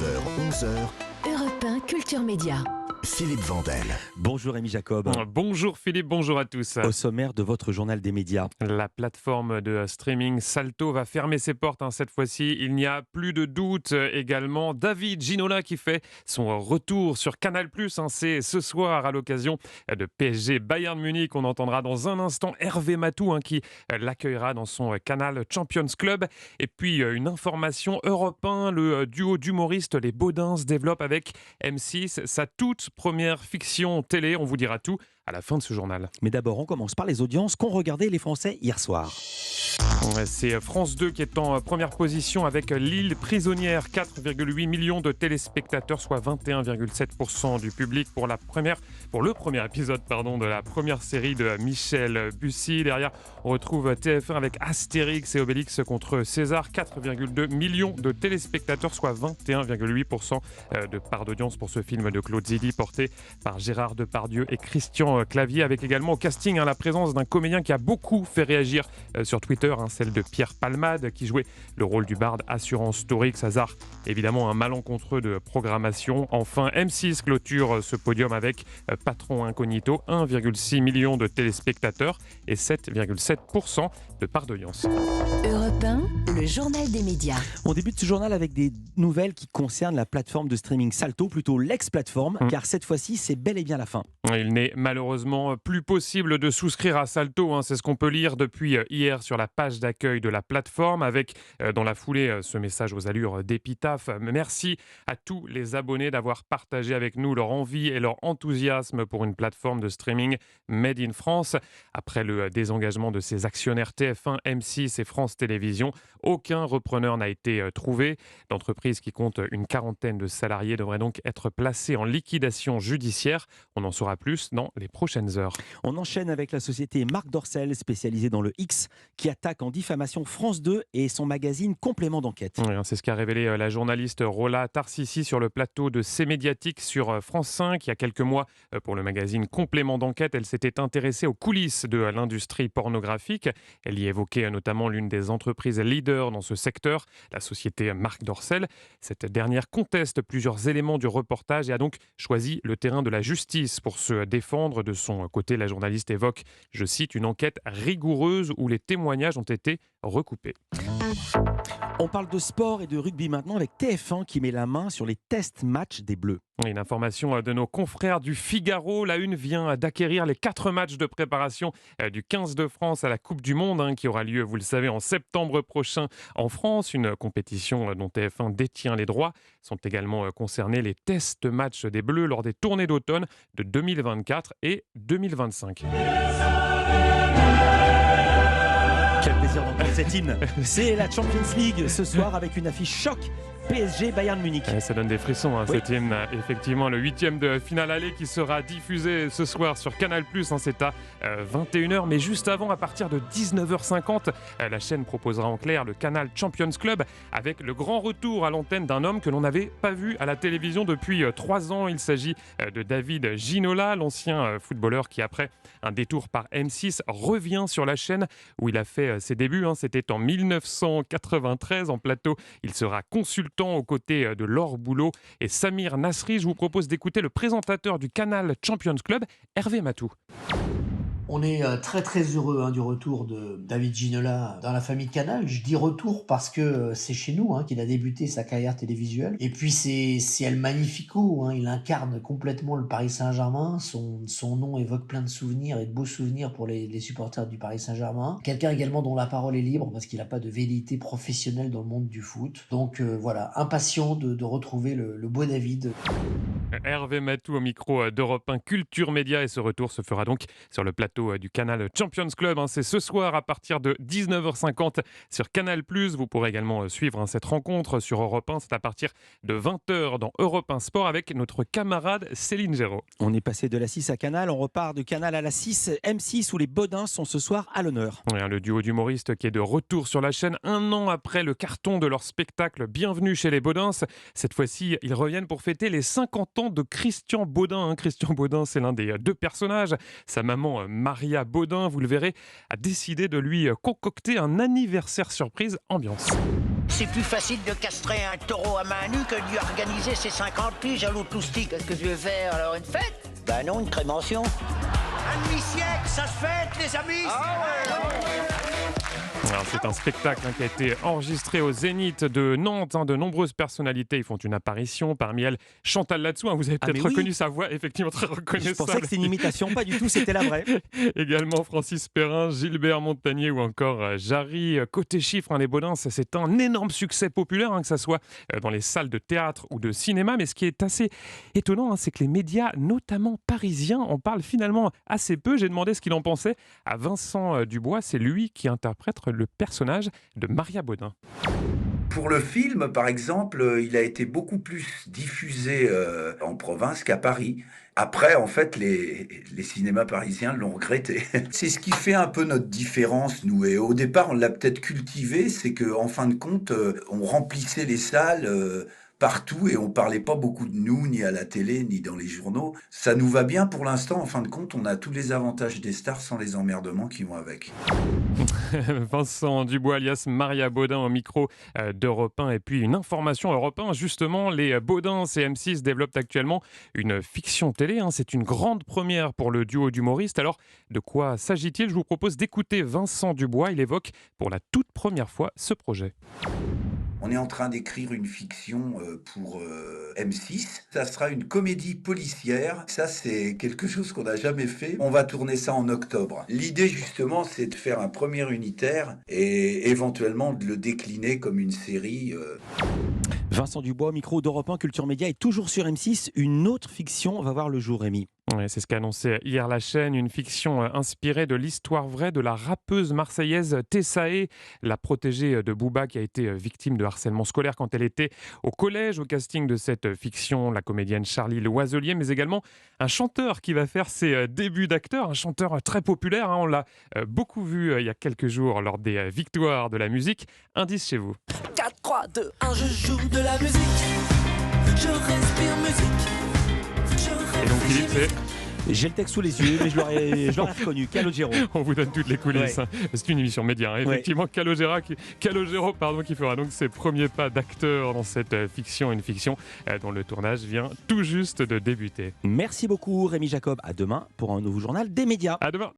11h. Europe 1 Culture Média. Philippe Vandel. Bonjour Rémi Jacob. Bonjour Philippe, bonjour à tous. Au sommaire de votre journal des médias. La plateforme de streaming Salto va fermer ses portes cette fois-ci. Il n'y a plus de doute également. David Ginola qui fait son retour sur Canal+. C'est ce soir à l'occasion de PSG Bayern Munich. On entendra dans un instant Hervé Matou qui l'accueillera dans son canal Champions Club. Et puis une information Europe 1, le duo d'humoristes Les Baudins développe avec M6 sa toute première fiction télé. On vous dira tout à la fin de ce journal. Mais d'abord, on commence par les audiences qu'ont regardé les Français hier soir. C'est France 2 qui est en première position avec L'île prisonnière, 4,8 millions de téléspectateurs, soit 21,7% du public pour le premier épisode de la première série de Michel Bussy. Derrière, on retrouve TF1 avec Astérix et Obélix contre César, 4,2 millions de téléspectateurs, soit 21,8% de part d'audience pour ce film de Claude Zidi porté par Gérard Depardieu et Christian Clavier, avec également au casting la présence d'un comédien qui a beaucoup fait réagir sur Twitter, celle de Pierre Palmade qui jouait le rôle du barde Assurance Torix. Hasard évidemment un malencontreux de programmation. Enfin, M6 clôture ce podium avec Patron Incognito, 1,6 million de téléspectateurs et 7,7% de part d'audience. Europe 1, le journal des médias. On débute ce journal avec des nouvelles qui concernent la plateforme de streaming Salto, plutôt l'ex-plateforme, car cette fois-ci c'est bel et bien la fin. Il n'est malheureusement plus possible de souscrire à Salto, c'est ce qu'on peut lire depuis hier sur la page d'accueil de la plateforme, avec dans la foulée ce message aux allures d'épitaphe. Merci à tous les abonnés d'avoir partagé avec nous leur envie et leur enthousiasme pour une plateforme de streaming made in France. Après le désengagement de ses actionnaires TF1, M6 et France Télévisions, aucun repreneur n'a été trouvé. L'entreprise qui compte une quarantaine de salariés devrait donc être placée en liquidation judiciaire. On en saura plus dans les prochaines heures. On enchaîne avec la société Marc Dorcel, spécialisée dans le X, qui attaque en diffamation France 2 et son magazine Complément d'enquête. Oui, c'est ce qu'a révélé la journaliste Rola Tarsissi sur le plateau de C'est Médiatique sur France 5. Il y a quelques mois, pour le magazine Complément d'enquête, elle s'était intéressée aux coulisses de l'industrie pornographique. Elle y évoquait notamment l'une des entreprises leaders dans ce secteur, la société Marc Dorcel. Cette dernière conteste plusieurs éléments du reportage et a donc choisi le terrain de la justice pour se défendre. De son côté, la journaliste évoque, je cite, une enquête rigoureuse où les témoignages ont été recoupés. On parle de sport et de rugby maintenant avec TF1 qui met la main sur les test matchs des Bleus. Une information de nos confrères du Figaro. La Une vient d'acquérir les 4 matchs de préparation du 15 de France à la Coupe du Monde qui aura lieu, vous le savez, en septembre prochain en France. Une compétition dont TF1 détient les droits. Sont également concernés les test matchs des Bleus lors des tournées d'automne de 2024 et 2025. Quel plaisir d'entendre cet hymne. C'est la Champions League ce soir avec une affiche choc. PSG Bayern Munich. Ça donne des frissons, oui. Cet hymne. Effectivement, le 8e de finale aller qui sera diffusé ce soir sur Canal+. C'est à 21h. Mais juste avant, à partir de 19h50, la chaîne proposera en clair le canal Champions Club avec le grand retour à l'antenne d'un homme que l'on n'avait pas vu à la télévision depuis 3 ans. Il s'agit de David Ginola, l'ancien footballeur qui, après un détour par M6, revient sur la chaîne où il a fait ses débuts. C'était en 1993 en plateau. Il sera consultant aux côtés de Laure Boulot et Samir Nasri. Je vous propose d'écouter le présentateur du canal Champions Club, Hervé Matou. On est très très heureux du retour de David Ginola dans la famille Canal. Je dis retour parce que c'est chez nous qu'il a débuté sa carrière télévisuelle. Et puis c'est El Magnifico, il incarne complètement le Paris Saint-Germain. Son nom évoque plein de souvenirs et de beaux souvenirs pour les supporters du Paris Saint-Germain. Quelqu'un également dont la parole est libre parce qu'il n'a pas de velléité professionnelle dans le monde du foot. Donc voilà, impatient de retrouver le beau David. Hervé Matou au micro d'Europe 1 Culture Média et ce retour se fera donc sur le plateau du canal Champions Club. C'est ce soir à partir de 19h50 sur Canal+. Vous pourrez également suivre cette rencontre sur Europe 1. C'est à partir de 20h dans Europe 1 Sport avec notre camarade Céline Géraud. On est passé de la 6 à Canal, on repart de Canal à la 6. M6 où les Baudins sont ce soir à l'honneur. Oui, le duo d'humoristes qui est de retour sur la chaîne 1 an après le carton de leur spectacle Bienvenue chez les Baudins. Cette fois-ci, ils reviennent pour fêter les 50 ans de Christian Baudin. Christian Baudin, c'est l'un des 2 personnages. Sa maman Maria Baudin, vous le verrez, a décidé de lui concocter un anniversaire surprise ambiance. C'est plus facile de castrer un taureau à main nue que de lui organiser ses 50 piges à l'autre loustique. Qu'est-ce que tu veux faire alors, une fête? Bah non, une crémation. Un demi-siècle, ça se fête, les amis. Alors, c'est un spectacle qui a été enregistré au Zénith de Nantes. De nombreuses personnalités y font une apparition. Parmi elles, Chantal Latsou. Vous avez peut-être reconnu sa voix, effectivement très reconnaissable. Je pensais que c'était une imitation, pas du tout, c'était la vraie. Également Francis Perrin, Gilbert Montagnier ou encore Jarry. Côté chiffres, les Baudins, c'est un énorme succès populaire, que ce soit dans les salles de théâtre ou de cinéma. Mais ce qui est assez étonnant, c'est que les médias, notamment parisiens, en parlent finalement assez peu. J'ai demandé ce qu'il en pensait à Vincent Dubois. C'est lui qui interprète le personnage de Maria Baudin. Pour le film, par exemple, il a été beaucoup plus diffusé en province qu'à Paris. Après, en fait, les cinémas parisiens l'ont regretté. C'est ce qui fait un peu notre différence, nous. Et au départ, on l'a peut-être cultivé, c'est qu'en fin de compte, on remplissait les salles partout et on parlait pas beaucoup de nous, ni à la télé, ni dans les journaux. Ça nous va bien pour l'instant. En fin de compte, on a tous les avantages des stars sans les emmerdements qui vont avec. Vincent Dubois alias Maria Baudin au micro d'Europe 1. Et puis une information Europe 1, justement, les Baudins et M6 développent actuellement une fiction télé. C'est une grande première pour le duo d'humoristes. Alors, de quoi s'agit-il? Je vous propose d'écouter Vincent Dubois. Il évoque pour la toute première fois ce projet. On est en train d'écrire une fiction pour M6. Ça sera une comédie policière. Ça, c'est quelque chose qu'on n'a jamais fait. On va tourner ça en octobre. L'idée, justement, c'est de faire un premier unitaire et éventuellement de le décliner comme une série. Vincent Dubois, micro d'Europe 1 Culture Média, est toujours sur M6. Une autre fiction va voir le jour, Rémi. Ouais, c'est ce qu'a annoncé hier la chaîne, une fiction inspirée de l'histoire vraie de la rappeuse marseillaise Tessae, la protégée de Booba qui a été victime de harcèlement scolaire quand elle était au collège. Au casting de cette fiction, la comédienne Charlie Loiselier, mais également un chanteur qui va faire ses débuts d'acteur, un chanteur très populaire. On l'a beaucoup vu il y a quelques jours lors des victoires de la musique. Indice chez vous. 4, 3, 2, 1, je joue de la musique, je respire musique. Et donc Philippe, c'est... J'ai le texte sous les yeux, mais je l'aurais reconnu. Calogero. On vous donne toutes les coulisses. Ouais. C'est une émission média. Effectivement, Calogero qui fera donc ses premiers pas d'acteur dans cette fiction, une fiction dont le tournage vient tout juste de débuter. Merci beaucoup Rémi Jacob. À demain pour un nouveau journal des médias. À demain.